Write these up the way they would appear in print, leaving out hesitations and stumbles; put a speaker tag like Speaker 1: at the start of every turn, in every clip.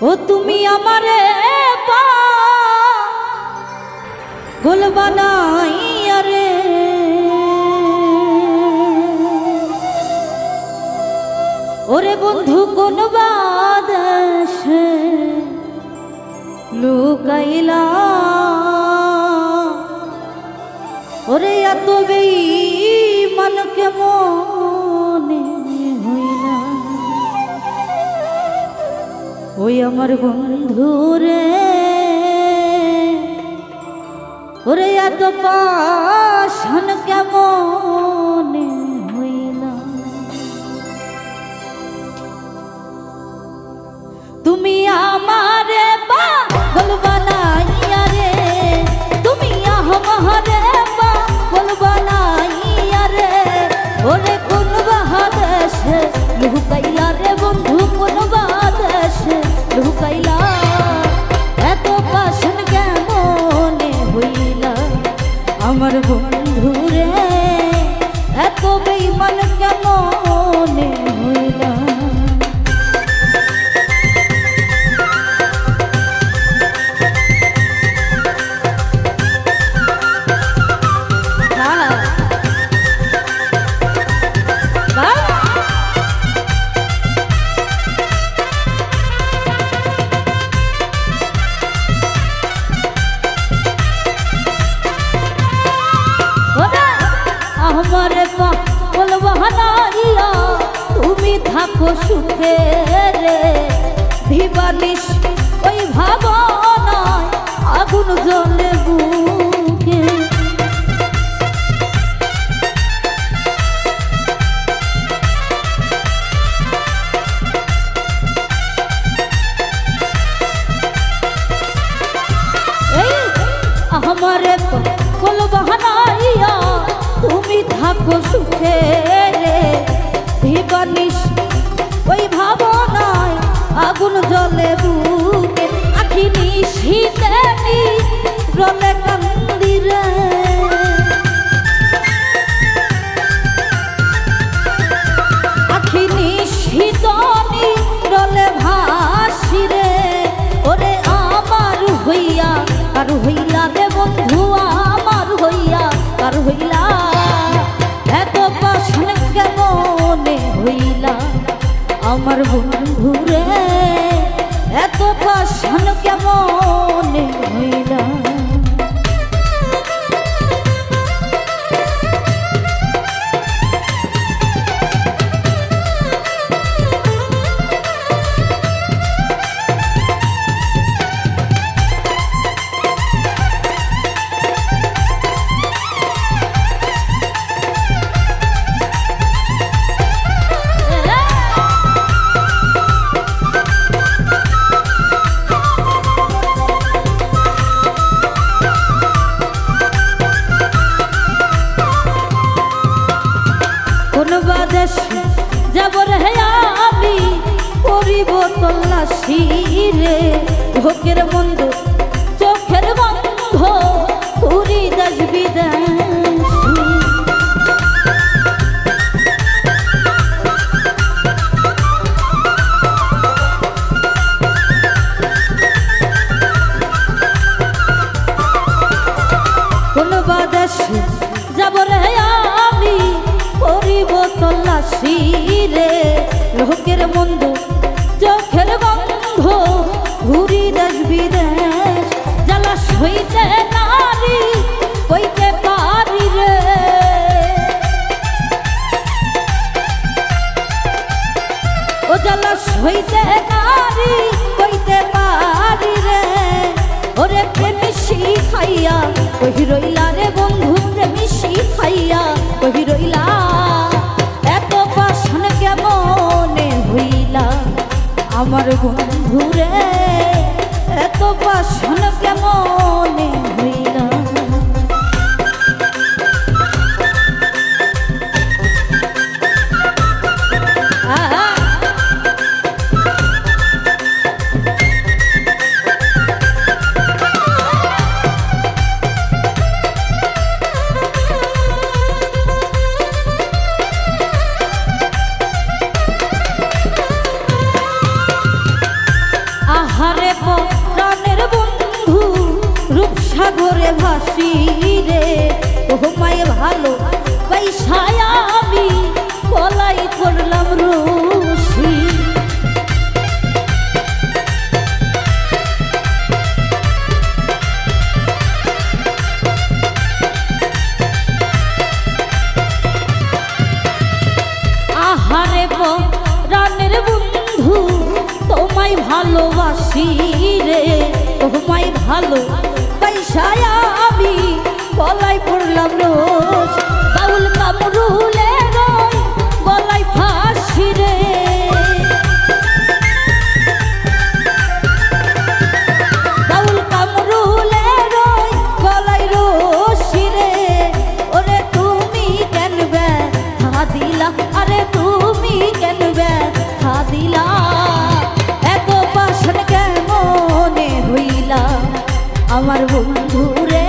Speaker 1: ও তুমি আমারে পাগল বানাইয়া রে, ওরে বন্ধু কোন বাদেশে লুকাইলা, ওরে এত বেঈমান কেমনে হইলা। ওই আমার বন্ধু রে, ওরে এত পাষাণ কেমনে হইলা। তুমি আমারে পাগল বানাইয়া রে, তুমি আমারে পাগল বানাইয়া রে, ওরে কোন বাদেশে লুকাইলা রে বন্ধু, কোন বাদেশে লুকাইলা। এত পাষাণ কেমনে হইলা আমার বন্ধু রে, এত বেঈমান কেমনে হইলা। আমারে পাগল বানাইয়া তুমি থাকো সুখে রে, দিবানিশ ওই ভাবনায় আগুন জ্বলে বুকে। আমারে পাগল বানাইয়া তুমি থাকো সুখে রে, দিবানিশ ওই ভাবনায় আগুন জ্বলে বুকে। আখি নিশীতে রলে কান্দি রে, আখি নিশীতে রলে ভাসি রে, ওরে আমার হইয়া কার হইলা রে বন্ধু, আমার হইয়া কার হইলা। এত পাষাণ কেমনে হইলা আমার বন্ধু রে, এত পাষাণ কেমনে হইলা। কোন বাদেশে যাব রে আমি, করিব তল্লাশি রে, ভোগের বন্ধু চোখের বন্ধ পুরি দেশ বিদেশি। কোন বাদেশে যাব রে আমি, করিব তল্লাশি রে, লোকের বন্ধু চোখের বন্ধ ঘুরি দেশ বিদেশ। জ্বালা সইতে নারী কইতে পারি রে, ও জ্বালা সইতে নারী কইতে পারি রে, ওরে প্রেমী শিখাইয়া কহি রইলা রে বন্ধু, প্রেমী শিখাইয়া কহি রইলা। এত পাষাণ কেমনে হইলা আমার বন্ধু রে, এত পাষাণ কেমনে হইলা। সাগরে ভাসি রে তোমায় ভালো পয়সায় আমি বলাই করলাম রুশি আহারে প্রাণের বন্ধু তোমায় ভালোবাসি রে তোমায় ভালো পয়সায় আমি বলাই পড়লাম রোজ বাউল কামরুলে রই বলাই ফাঁসি রে বাউল কামরুলে রই বলাই রশি রে ওরে তুমি কেন ব্যথা দিলা আরে তুমি কেন ব্যথা দিলা এত বাসন কেমনে হইলা আমার বন্ধু রে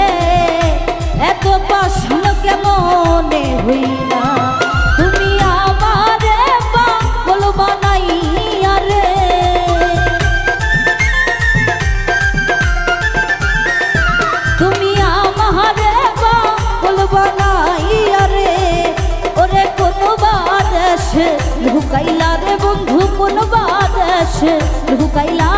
Speaker 1: এত বাসন কেমনে হইলা তুমি আমারে পাগল বানাইয়া রে তুমি আমারে পাগল বানাইয়া রে ওরে কোন বাদেশে লুকাইলা রে বন্ধু কোন বাদেশে লুকাইলা